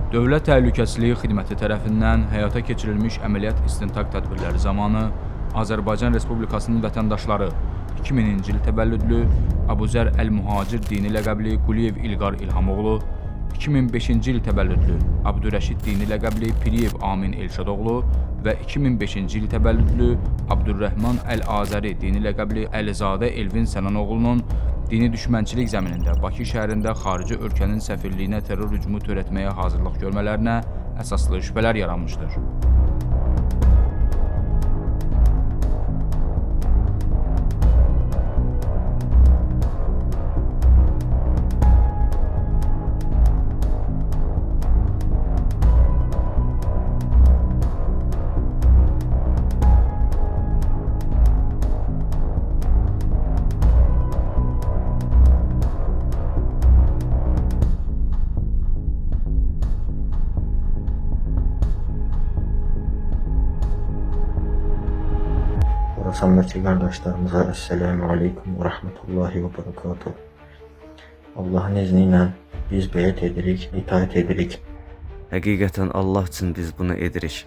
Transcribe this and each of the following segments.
Dövlət Təhlükəsizliyi Xidməti tərəfindən həyata keçirilmiş əməliyyat istintaq tədbirləri zamanı Azərbaycan Respublikasının vətəndaşları 2000-ci il təvəllüdlü Abuzər Əl-Mühacir dini ləqəbli Quliyev İlqar İlhamoğlu, 2005-ci il təvəllüdlü Abdurrəşid dini ləqəbli Piriyev Amin Elşadoğlu və 2005-ci il təvəllüdlü Abdurrəhman Əl-Azəri dini ləqəbli Əlizadə Elvin Sənanoğlunun dini düşmənçilik zəminində Bakı şəhərində xarici ölkənin səfirliyinə terror hücumu törətməyə hazırlıq görmələrinə əsaslı şübhələr yaranmışdır. Xorasandakı qardaşlarımıza Esselamu Aleyküm və Rəhmətullahi və Barakatuhu. Allahın izni ilə biz beyət edirik, itaət edirik. Həqiqətən Allah üçün biz bunu edirik.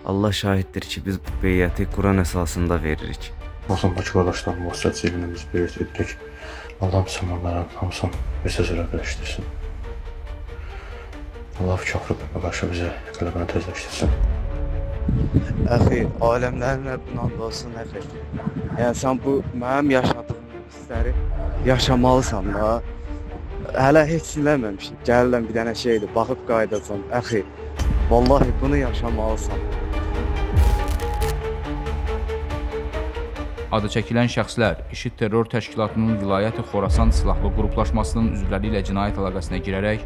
Allah şahiddir ki, biz bu beyəti Quran əsasında veririk. Bakı qardaşlarım vasitəsilə biz beyət edirik. Allah müsəlmanların hamısını bir sözlə birləşdirsin. Allah kafir qarşı bizə qələbəni tezləşdirsin. Əxi, aləmlərin Rəbbindən olsun əxi. Yəni sən bu mənim yaşadığım hissləri yaşamalısan da. Hələ heç eləməmişik. Gəlirəm bir dənə şeydir, baxıb qayıdacam. Əxi, vallahi bunu yaşamalısan. Adı çəkilən şəxslər IŞİD terror təşkilatının Vilayət-i Xorasan silahlı qruplaşmasının üzvləri ilə cinayət əlaqəsinə girərək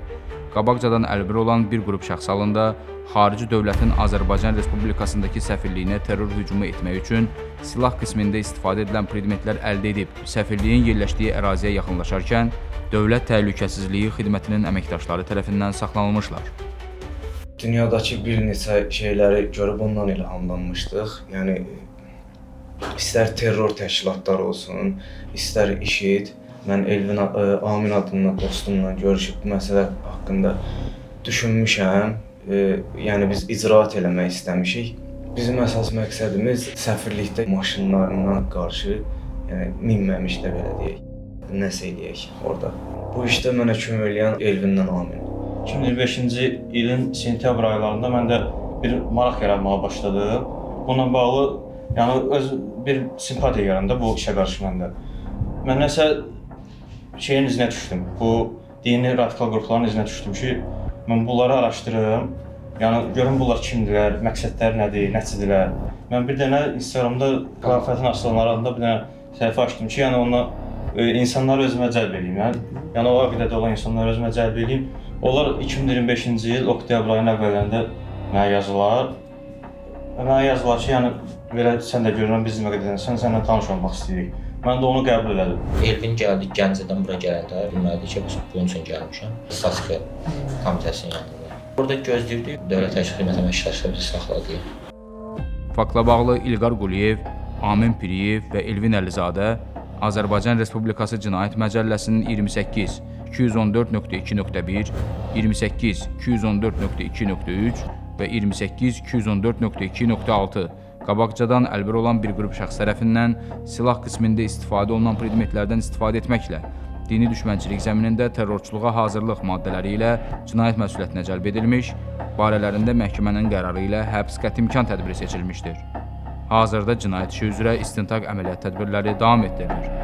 qabaqcadan əlbir olan bir qrup şəxs halında xarici dövlətin Azərbaycan Respublikasındakı səfirliyinə terror hücumu etmək üçün silah qismində istifadə edilən predmetlər əldə edib, səfirliyin yerləşdiyi əraziyə yaxınlaşarkən Dövlət Təhlükəsizliyi Xidmətinin əməkdaşları tərəfindən saxlanılmışlar. Dünyadakı bir neçə şeyləri görüb ondan ilhamlanmışdıq. Yəni istər terror təşkilatları olsun, istər IŞİD. Mən Elvin Amin adından dostumla görüşüb bu məsələ haqqında düşünmüşəm. Yəni biz icraat eləmək istəmişik. Bizim əsas məqsədimiz səfirlikdə maşınlarına qarşı, yəni minməmiş də belə deyək, nəsə eləyək orada. Bu işdə mənə kömək eləyən Elvindən Amin. 2025-ci ilin sentyabr aylarında mən də bir maraq yaratmağa başladım. Bununla bağlı yəni bir simpatiya yarandı bu işə qarşı məndə. Mən nəsə şeyin izinə düşdüm. Bu dini radikal qrupların izinə düşdüm ki, mən bunları araşdırırım. Yəni görüm bunlar kimdirlər, məqsədləri nədir, nəçidirlər. Mən bir dənə Instagramda Xilafətin aslanlarında bir dənə səhifə açdım ki, yəni ona insanları özümə cəlb edeyim. Yəni o əqidədə olan insanları özümə cəlb edeyim. Onlar 2025-ci il oktyabr ayının əvvəllərində mənə yazdılar. Mənə yazdılar ki, yəni belə sən də görürəm bizim əqidədən, sənlə tanış olmaq istəyirik. Mən də onu qəbul elədim. Elvin gəldi, Gəncədən bura gələndə bilmədi ki, bunun üçün gəlmişəm. Statistika komitəsinin yanında. Orada gözləyirdik, Dövlət Təhlükəsizliyi Xidməti əməkdaşları bizi saxladı. Faktla bağlı İlqar Quliyev, Amin Piriyev və Elvin Əlizadə Azərbaycan Respublikası Cinayət Məcəlləsinin 28, 214.2.1, 28, 214.2.3 və 28, 214.2.6 qabaqcadan əlbir olan bir qrup şəxs tərəfindən silah qismində istifadə olunan predmetlərdən istifadə etməklə dini düşmənçilik zəminində terrorçuluğa hazırlıq maddələri ilə cinayət məsuliyyətinə cəlb edilmiş, barələrində məhkəmənin qərarı ilə həbs qətimkan tədbiri seçilmişdir. Hazırda cinayət işi üzrə istintaq əməliyyat tədbirləri davam etdirilir.